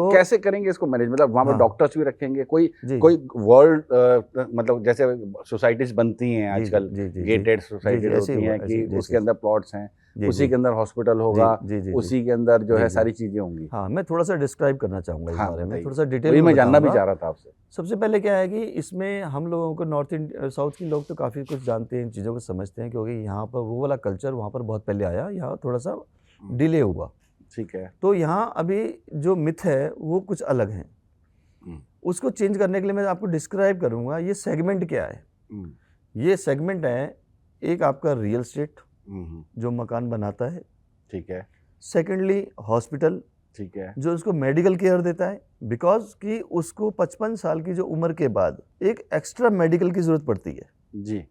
को कैसे करेंगे इसको मैनेज? मतलब वहाँ पर हाँ, डॉक्टर्स भी रखेंगे, कोई जी कोई वर्ल्ड मतलब जैसे सोसाइटीज बनती हैं जी आजकल, जी जी जी गेटेड जी सोसाइटीज ऐसे ही होती हुआ हैं ऐसे कि जी उसके जी अंदर प्लॉट्स हैं, जी उसी जी के अंदर हॉस्पिटल जी होगा, जी जी जी उसी के अंदर जो जी है जी सारी चीजें होंगी। हाँ, मैं थोड़ा सा डिस्क्राइब करना चाहूँगा इस हाँ बारे में, बताइए, थोड़ा सा डिटेल वही में मैं जानना भी बताऊँगा। चाह रहा था आपसे। सबसे पहले क्या है कि इसमें हम लोगों को साउथ के लोग तो काफ़ी कुछ जानते हैं, इन चीज़ों को समझते हैं, क्योंकि यहाँ पर वो वाला कल्चर वहाँ पर बहुत पहले आया, यहाँ थोड़ा सा हम्म, डिले हुआ। ठीक है। तो यहाँ अभी जो मिथ है वो कुछ अलग है। हम्म, उसको चेंज करने के लिए मैं आपको डिस्क्राइब करूँगा ये सेगमेंट क्या है। हम्म, ये सेगमेंट है, एक आपका रियल एस्टेट हम्म, जो मकान बनाता है, ठीक है। सेकेंडली हॉस्पिटल ठीक है। जो उसको मेडिकल केयर देता है, बिकॉज कि उसको 55 साल की जो उम्र के बाद एक एक्स्ट्रा मेडिकल की ज़रूरत पड़ती है, जी।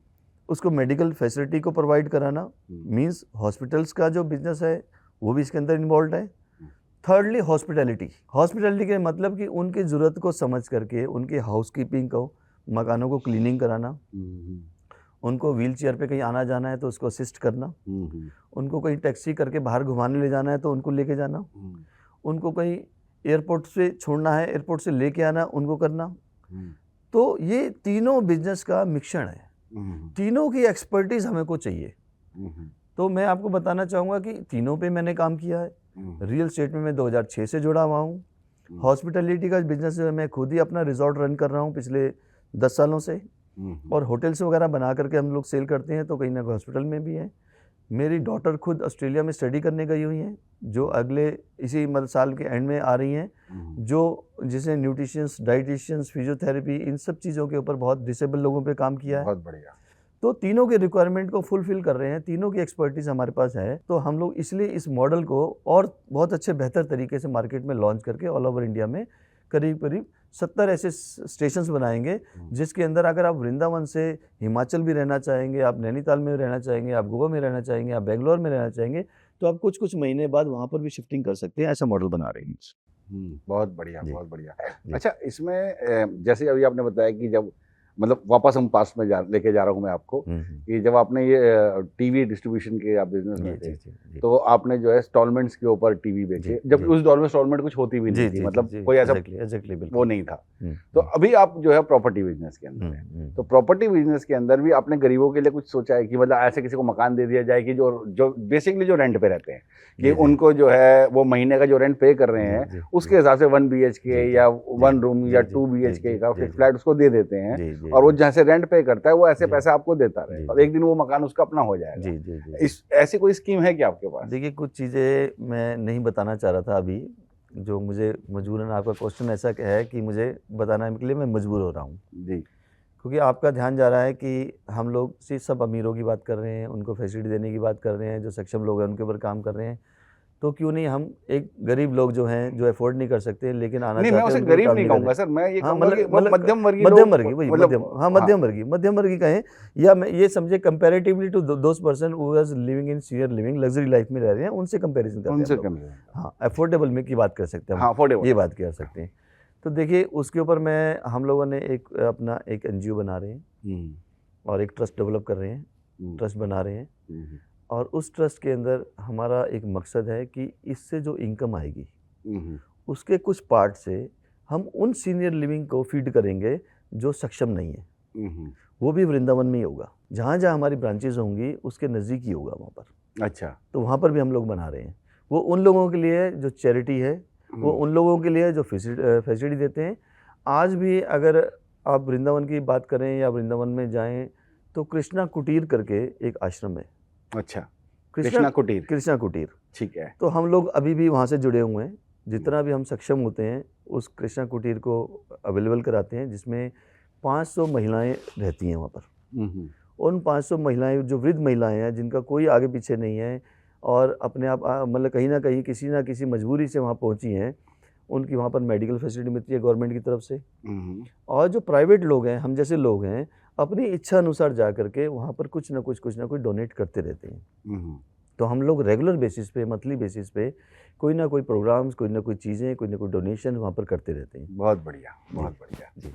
उसको मेडिकल फैसिलिटी को प्रोवाइड कराना, हम्म, मींस हॉस्पिटल्स का जो बिजनेस है वो भी इसके अंदर इन्वॉल्व है। हम्म, थर्डली हॉस्पिटैलिटी, हॉस्पिटैलिटी के मतलब कि उनकी ज़रूरत को समझ करके उनकी हाउसकीपिंग को, मकानों को क्लीनिंग कराना, हम्म, उनको व्हील चेयर पर कहीं आना जाना है तो उसको असिस्ट करना, हम्म, उनको कहीं टैक्सी करके बाहर घुमाने ले जाना है तो उनको लेके जाना, हम्म, उनको कहीं एयरपोर्ट से छोड़ना है, एयरपोर्ट से लेके आना, उनको करना। हम्म, तो ये तीनों बिजनेस का मिश्रण है, हम्म, तीनों की एक्सपर्टीज़ हमें को चाहिए। हम्म, तो मैं आपको बताना चाहूँगा कि तीनों पे मैंने काम किया है। हम्म, रियल एस्टेट में मैं 2006 से जुड़ा हुआ हूँ। हम्म, हॉस्पिटैलिटी का बिजनेस जो है मैं खुद ही अपना रिजॉर्ट रन कर रहा हूँ पिछले 10 सालों से, हम्म, और होटल्स वगैरह बना करके हम लोग सेल करते हैं, तो कहीं ना कहीं हॉस्पिटल में भी हैं। मेरी डॉटर खुद ऑस्ट्रेलिया में स्टडी करने गई हुई हैं, जो अगले इसी मतलब साल के एंड में आ रही हैं, हम्म, जो जिसे न्यूट्रिशंस, डाइटिशियंस, फिजियोथेरेपी, इन सब चीज़ों के ऊपर बहुत डिसेबल लोगों पे काम किया है। बहुत बढ़िया। तो तीनों के रिक्वायरमेंट को फुलफिल कर रहे हैं, तीनों की एक्सपर्टीज़ हमारे पास है। तो हम लोग इसलिए इस मॉडल को और बहुत अच्छे बेहतर तरीके से मार्केट में लॉन्च करके ऑल ओवर इंडिया में करीब करीब 70 ऐसे स्टेशंस बनाएंगे, जिसके अंदर अगर आप वृंदावन से हिमाचल भी रहना चाहेंगे, आप नैनीताल में रहना चाहेंगे, आप गोवा में रहना चाहेंगे, आप बेंगलोर में रहना चाहेंगे, तो आप कुछ कुछ महीने बाद वहाँ पर भी शिफ्टिंग कर सकते हैं। ऐसा मॉडल बना रहे हैं। बहुत बढ़िया, जी बहुत बढ़िया। जी अच्छा, इसमें जैसे अभी आपने बताया कि जब मतलब वापस हम पास्ट में लेके जा रहा हूँ मैं आपको, कि जब आपने ये टीवी डिस्ट्रीब्यूशन के आप बिजनेस में जी थे, जी जी जी तो आपने जो है इंस्टॉलमेंट्स के ऊपर टीवी जी बेचे, जब जी उस दौर में इंस्टॉलमेंट कुछ होती भी नहीं जी थी, जी जी मतलब जी कोई ऐसा एग्जैक्टली एग्जैक्टली वो बिल्कुल। नहीं था। तो अभी आप जो है प्रॉपर्टी बिजनेस के अंदर है, तो प्रॉपर्टी बिजनेस के अंदर भी आपने गरीबों के लिए कुछ सोचा है कि मतलब ऐसे किसी को मकान दे दिया जाए कि जो जो बेसिकली जो रेंट पे रहते हैं, कि जी जी उनको जो है वो महीने का जो रेंट पे कर रहे जी हैं जी उसके हिसाब से 1 BHK जी जी या जी 1 रूम जी या जी 2 जी BHK जी का जी फिक्स फ्लैट उसको दे देते हैं, जी जी और वो जी जैसे रेंट पे करता है वो ऐसे जी पैसे आपको देता रहे, जी और जी एक दिन वो मकान उसका अपना हो जाएगा। जी जी जी जी इस ऐसी कोई स्कीम है क्या आपके पास? देखिए, कुछ चीज़ें मैं नहीं बताना चाह रहा था अभी, जो मुझे मजबूरन, आपका क्वेश्चन ऐसा है कि मुझे बताने के लिए मैं मजबूर हो रहा हूँ, जी। क्योंकि आपका ध्यान जा रहा है कि हम लोग सिर्फ सब अमीरों की बात कर रहे हैं, उनको फैसिलिटी देने की बात कर रहे हैं, जो सक्षम लोग हैं उनके ऊपर काम कर रहे हैं। तो क्यों नहीं हम एक गरीब लोग जो हैं, जो अफोर्ड नहीं कर सकते लेकिन आना नहीं, मैं चाहते हैं, उसे उनको भी गरीब काम नहीं नहीं करते। कहूंगा सर, मैं ये हाँ, कहूंगा कि वो मतलब मध्यम वर्गीय मध्यम लोग, वर्गीय, वही मध्यम, हाँ मतलब मध्यम वर्गीय कहें, या मैं ये समझे comparatively to those person who are living in senior living, luxury life में रह रहे हैं, उनसे कंपैरिजन करते हैं हम उनसे लोग। कम है। हाँ, अफोर्डेबल में की बात कर सकते हैं हम, हाँ, अफोर्डेबल ये है। बात कर सकते हैं। तो देखिए, उसके ऊपर हम लोगों ने एक अपना एक एनजीओ बना रहे हैं हम्म, और एक ट्रस्ट डेवलप कर रहे हैं, हम्म, ट्रस्ट बना रहे हैं, हम्म, और उस ट्रस्ट के अंदर हमारा एक मकसद है कि इससे जो इनकम आएगी हम्म, उसके कुछ पार्ट से हम उन सीनियर लिविंग को फीड करेंगे जो सक्षम नहीं है। हम्म, वो भी वृंदावन में ही होगा, जहाँ जहाँ हमारी ब्रांचेज होंगी उसके नज़दीक ही होगा वहाँ पर। अच्छा। तो वहाँ पर भी हम लोग बना रहे हैं। वो उन लोगों के लिए जो चैरिटी है, वो उन लोगों के लिए जो फैसिलिटी देते हैं। आज भी अगर आप वृंदावन की बात करें या वृंदावन में जाएं, तो कृष्णा कुटीर करके एक आश्रम है। अच्छा, कृष्णा कृष्णा कुटीर। कृष्णा कुटीर, ठीक है। तो हम लोग अभी भी वहाँ से जुड़े हुए हैं। जितना भी हम सक्षम होते हैं उस कृष्णा कुटीर को अवेलेबल कराते हैं, जिसमें 500 महिलाएं रहती हैं वहाँ पर। हम्म, उन 500 महिलाएं जो वृद्ध महिलाएं हैं, जिनका कोई आगे पीछे नहीं है, और अपने आप मतलब कहीं ना कहीं किसी ना किसी मजबूरी से वहाँ पहुँची हैं, उनकी वहाँ पर मेडिकल फैसिलिटी मिलती है गवर्नमेंट की तरफ से। और जो प्राइवेट लोग हैं, हम जैसे लोग हैं, अपनी इच्छा अनुसार जा करके वहाँ पर कुछ ना कुछ डोनेट करते रहते हैं। तो हम लोग रेगुलर बेसिस पे, मंथली बेसिस पे कोई ना कोई प्रोग्राम्स, कोई ना कोई चीज़ें, कोई ना कोई डोनेशन वहाँ पर करते रहते हैं। बहुत बढ़िया, जी बहुत बढ़िया। जी।